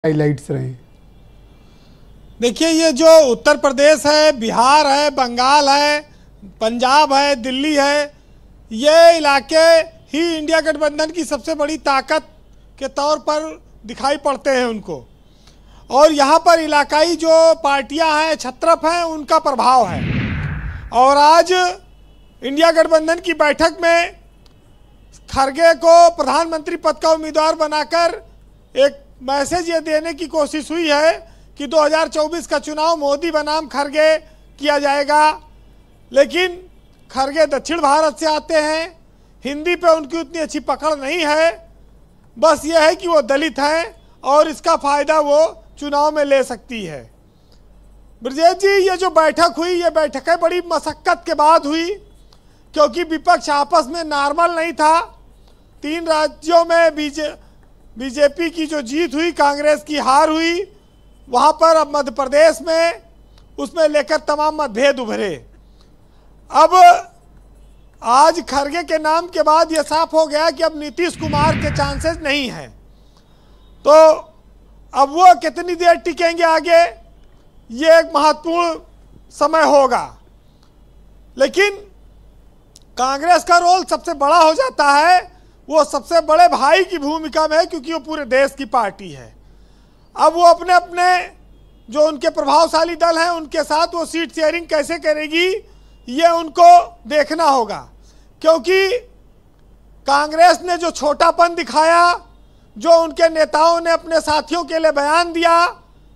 Highlights रहे। देखिए, ये जो उत्तर प्रदेश है, बिहार है, बंगाल है, पंजाब है, दिल्ली है, ये इलाके ही इंडिया गठबंधन की सबसे बड़ी ताकत के तौर पर दिखाई पड़ते हैं उनको। और यहाँ पर इलाकाई जो पार्टियाँ हैं, छत्रप हैं, उनका प्रभाव है। और आज इंडिया गठबंधन की बैठक में खरगे को प्रधानमंत्री पद का उम्मीदवार बनाकर एक मैसेज ये देने की कोशिश हुई है कि 2024 का चुनाव मोदी बनाम खरगे किया जाएगा। लेकिन खरगे दक्षिण भारत से आते हैं, हिंदी पे उनकी उतनी अच्छी पकड़ नहीं है। बस ये है कि वो दलित हैं और इसका फ़ायदा वो चुनाव में ले सकती है। ब्रजेश जी, ये जो बैठक हुई, ये बैठकें बड़ी मशक्क़त के बाद हुई, क्योंकि विपक्ष आपस में नॉर्मल नहीं था। 3 राज्यों में बीजेपी की जो जीत हुई, कांग्रेस की हार हुई, वहाँ पर अब मध्य प्रदेश में उसमें लेकर तमाम मतभेद उभरे। अब आज खरगे के नाम के बाद ये साफ हो गया कि अब नीतीश कुमार के चांसेस नहीं हैं। तो अब वो कितनी देर टिकेंगे आगे, ये एक महत्वपूर्ण समय होगा। लेकिन कांग्रेस का रोल सबसे बड़ा हो जाता है, वो सबसे बड़े भाई की भूमिका में है, क्योंकि वो पूरे देश की पार्टी है। अब वो अपने अपने जो उनके प्रभावशाली दल हैं उनके साथ वो सीट शेयरिंग कैसे करेगी, ये उनको देखना होगा। क्योंकि कांग्रेस ने जो छोटापन दिखाया, जो उनके नेताओं ने अपने साथियों के लिए बयान दिया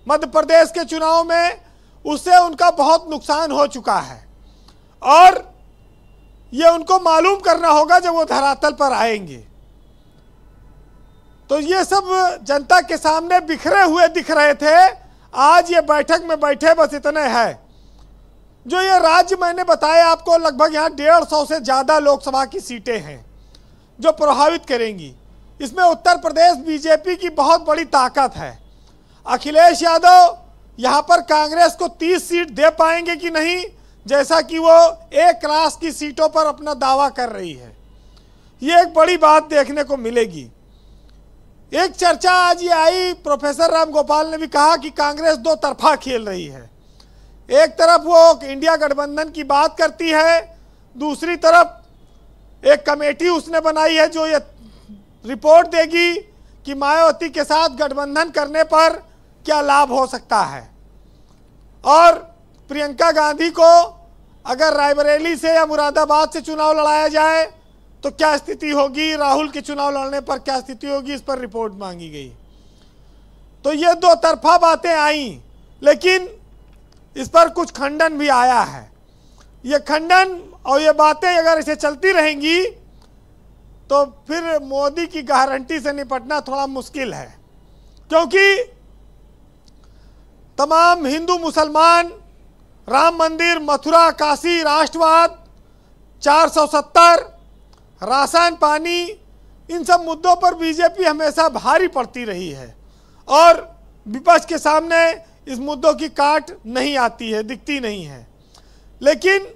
मध्य प्रदेश के चुनाव में, उससे उनका बहुत नुकसान हो चुका है। और ये उनको मालूम करना होगा जब वो धरातल पर आएंगे। तो ये सब जनता के सामने बिखरे हुए दिख रहे थे। आज ये बैठक में बैठे बस इतने हैं। जो ये राज्य मैंने बताया आपको, लगभग यहाँ 150 से ज़्यादा लोकसभा की सीटें हैं जो प्रभावित करेंगी। इसमें उत्तर प्रदेश बीजेपी की बहुत बड़ी ताकत है। अखिलेश यादव यहाँ पर कांग्रेस को 30 सीट दे पाएंगे कि नहीं, जैसा कि वो एक क्लास की सीटों पर अपना दावा कर रही है, ये एक बड़ी बात देखने को मिलेगी। एक चर्चा आज ये आई, प्रोफेसर राम गोपाल ने भी कहा कि कांग्रेस 2 तरफा खेल रही है। एक तरफ वो इंडिया गठबंधन की बात करती है, दूसरी तरफ एक कमेटी उसने बनाई है जो ये रिपोर्ट देगी कि मायावती के साथ गठबंधन करने पर क्या लाभ हो सकता है। और प्रियंका गांधी को अगर रायबरेली से या मुरादाबाद से चुनाव लड़ाया जाए तो क्या स्थिति होगी, राहुल के चुनाव लड़ने पर क्या स्थिति होगी, इस पर रिपोर्ट मांगी गई। तो ये 2 तरफा बातें आई, लेकिन इस पर कुछ खंडन भी आया है। ये खंडन और ये बातें अगर इसे चलती रहेंगी तो फिर मोदी की गारंटी से निपटना थोड़ा मुश्किल है। क्योंकि तमाम हिंदू मुसलमान, राम मंदिर, मथुरा, काशी, राष्ट्रवाद, 470, राशन पानी, इन सब मुद्दों पर बीजेपी हमेशा भारी पड़ती रही है। और विपक्ष के सामने इस मुद्दों की काट नहीं आती है, दिखती नहीं है। लेकिन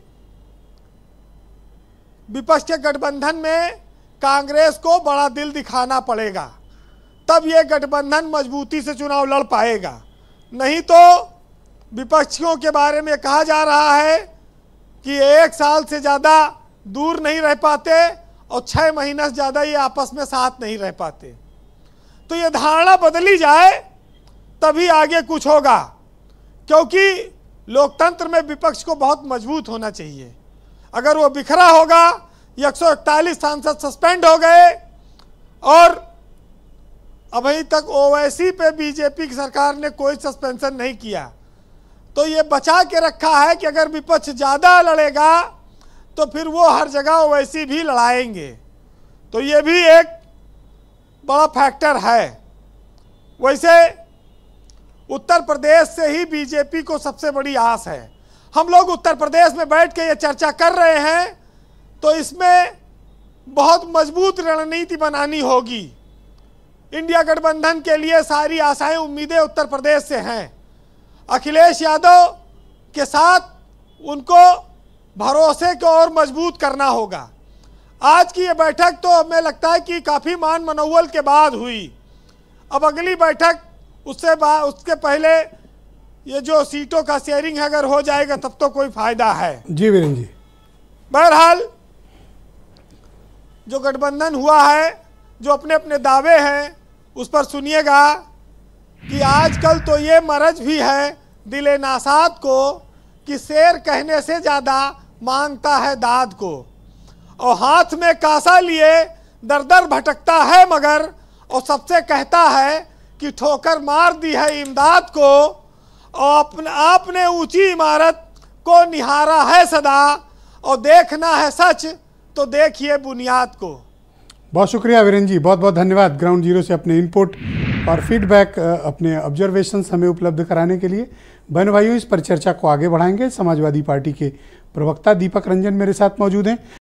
विपक्ष के गठबंधन में कांग्रेस को बड़ा दिल दिखाना पड़ेगा, तब ये गठबंधन मजबूती से चुनाव लड़ पाएगा। नहीं तो विपक्षियों के बारे में कहा जा रहा है कि 1 साल से ज़्यादा दूर नहीं रह पाते और 6 महीने से ज़्यादा ये आपस में साथ नहीं रह पाते। तो ये धारणा बदली जाए तभी आगे कुछ होगा। क्योंकि लोकतंत्र में विपक्ष को बहुत मजबूत होना चाहिए। अगर वो बिखरा होगा, 141 सांसद सस्पेंड हो गए और अभी तक ओवैसी पे बीजेपी की सरकार ने कोई सस्पेंशन नहीं किया, तो ये बचा के रखा है कि अगर विपक्ष ज़्यादा लड़ेगा तो फिर वो हर जगह ओवैसी भी लड़ाएंगे। तो ये भी एक बड़ा फैक्टर है। वैसे उत्तर प्रदेश से ही बीजेपी को सबसे बड़ी आस है। हम लोग उत्तर प्रदेश में बैठ के ये चर्चा कर रहे हैं, तो इसमें बहुत मजबूत रणनीति बनानी होगी। इंडिया गठबंधन के लिए सारी आशाएं, उम्मीदें उत्तर प्रदेश से हैं। अखिलेश यादव के साथ उनको भरोसे को और मजबूत करना होगा। आज की ये बैठक तो हमें लगता है कि काफ़ी मान मनौवल के बाद हुई। अब अगली बैठक उसके पहले ये जो सीटों का शेयरिंग अगर हो जाएगा तब तो कोई फायदा है। जी वीरेंद्र जी। बहरहाल जो गठबंधन हुआ है, जो अपने अपने दावे हैं उस पर सुनिएगा कि आजकल तो ये मरज भी है दिले नासाद को कि शेर कहने से ज़्यादा मांगता है दाद को, और हाथ में कासा लिए दर दर भटकता है मगर, और सबसे कहता है कि ठोकर मार दी है इमदाद को, और आपने ऊंची इमारत को निहारा है सदा, और देखना है सच तो देखिए बुनियाद को। बहुत शुक्रिया वीरेंद्र जी, बहुत बहुत धन्यवाद ग्राउंड जीरो से अपने इनपुट और फीडबैक, अपने ऑब्जर्वेशंस हमें उपलब्ध कराने के लिए। बहन भाइयों, इस पर चर्चा को आगे बढ़ाएंगे। समाजवादी पार्टी के प्रवक्ता दीपक रंजन मेरे साथ मौजूद हैं।